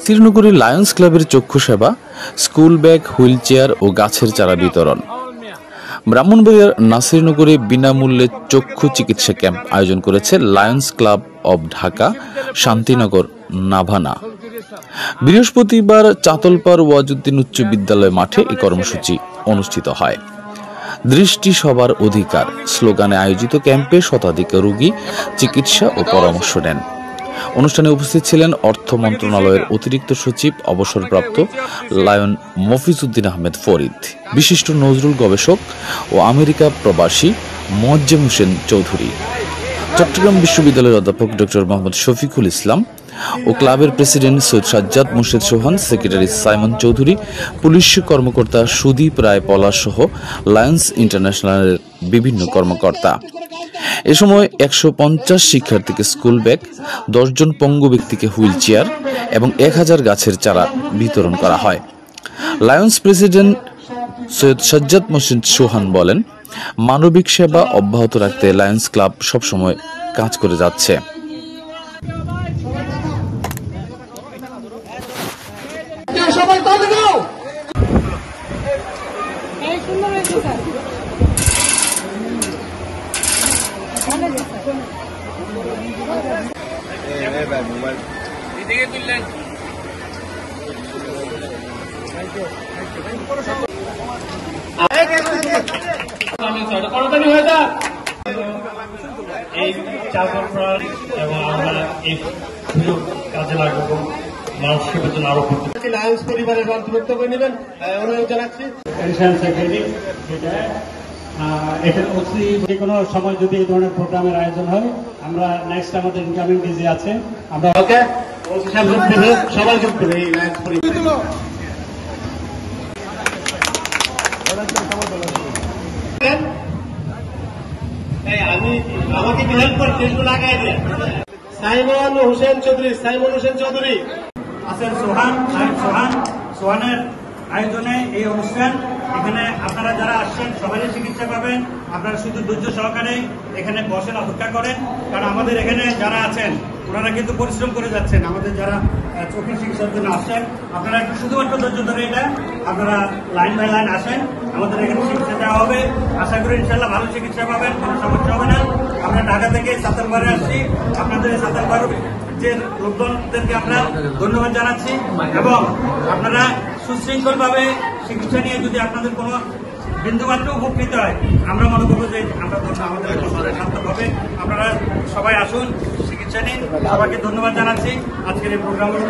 শ্রীনগরে লায়ন্স ক্লাবের চক্ষু সেবা, স্কুল ব্যাগ, হুইল চেয়ার ও গাছের চারা বিতরণ। ব্রাহ্মণবাড়িয়ার নাসিরনগরে বিনামূল্যে চক্ষু চিকিৎসা ক্যাম্প আয়োজন করেছে Lions club of Dhaka, Shantinagar, Navana. বৃহস্পতিবার চাতলপাড় ওয়াজউদ্দিন উচ্চ বিদ্যালয় মাঠে এই কর্মসূচি অনুষ্ঠিত হয়। দৃষ্টি সবার অধিকার স্লোগানে আয়োজিত ক্যাম্পে শতাধিক রোগী চিকিৎসা ও পরামর্শ নেন। অনুষ্ঠানে উপস্থিত ছিলেন অর্থ মন্ত্রণালয়ের অতিরিক্ত সচিব অবসরপ্রাপ্ত লায়ন মফিজউদ্দিন আহমেদ ফরিদ, বিশিষ্ট নজরুল গবেষক ও আমেরিকা প্রবাসী মোয়াজ্জেম হোসেন চৌধুরী, চট্টগ্রাম বিশ্ববিদ্যালয়ের অধ্যাপক ডক্টর মোহাম্মদ শফিকুল ইসলাম ও ক্লাবের প্রেসিডেন্ট সৈয়দ সাজ্জাদ মোর্শেদ সোহান, সেক্রেটারি সাইমন চৌধুরী, পুলিশ কর্মকর্তা সুদীপ রায় পলাশ সহ লায়ন্স ইন্টারন্যাশনালের বিভিন্ন কর্মকর্তা। এ সময় 150 শিক্ষার্থীকে স্কুল ব্যাগ, 10 জন পঙ্গু ব্যক্তিকে হুইল চেয়ার এবং 1000 গাছের চারা বিতরণ করা হয়। লায়ন্স প্রেসিডেন্ট সৈয়দ সাজ্জাদ মোর্শেদ সোহান বলেন, মানবিক সেবা অব্যাহত রাখতে লায়ন্স ক্লাব সবসময় কাজ করে যাচ্ছে। এই চাকর এবং আমরা এই সুযোগ কাজে লাগাবো, মানুষ সেবার জন্য আরো করতে লায়ন্স পরিবারের অন্তর্ভুক্ত করে নেবেন অনুরোধ জানাচ্ছি। এটা যে কোনো সময় যদি এই ধরনের প্রোগ্রামের আয়োজন হয়, আমরা নেক্সট আমাদের ইনকামিং ডিজি আছে, আমরা সবাই যুক্ত এই লায়ন্স পরিবার। আমি আমাকে হেল্প করতে লাগাই দিয়ে সাইমন হোসেন চৌধুরী আছেন সোহানের আয়োজনে এই অনুষ্ঠান। এখানে আপনারা যারা আসছেন সবারই চিকিৎসা পাবেন। আপনারা শুধু ধৈর্য সহকারে এখানে বসেন, অপেক্ষা করেন, কারণ আমাদের এখানে যারা আছেন ওনারা কিন্তু পরিশ্রম করে যাচ্ছেন। আমাদের যারা চোখের চিকিৎসার জন্য আসছেন, আপনারা একটু শুধুমাত্র ধৈর্য ধরে এটা আপনারা লাইন বাই লাইন আসেন, আমাদের এখানে চিকিৎসা দেওয়া হবে। আশা করি ইনশাল্লাহ ভালো চিকিৎসা পাবেন, কোনো সমস্যা হবে না। আমরা ঢাকা থেকে চাতলপাড়ে আসছি, আপনাদের এই চাতলপাড় যে লোকজনদেরকে আমরা ধন্যবাদ জানাচ্ছি এবং আপনারা সুশৃঙ্খল ভাবে চিকিৎসা নিয়ে যদি আপনাদের কোনো বিন্দুমাত্র উপকৃত হয়, আমরা মনে করবো যে আমরা আমাদের সার্থক হবে। আপনারা সবাই আসুন, চিকিৎসা নিন। সবাইকে ধন্যবাদ জানাচ্ছি। আজকের এই প্রোগ্রামের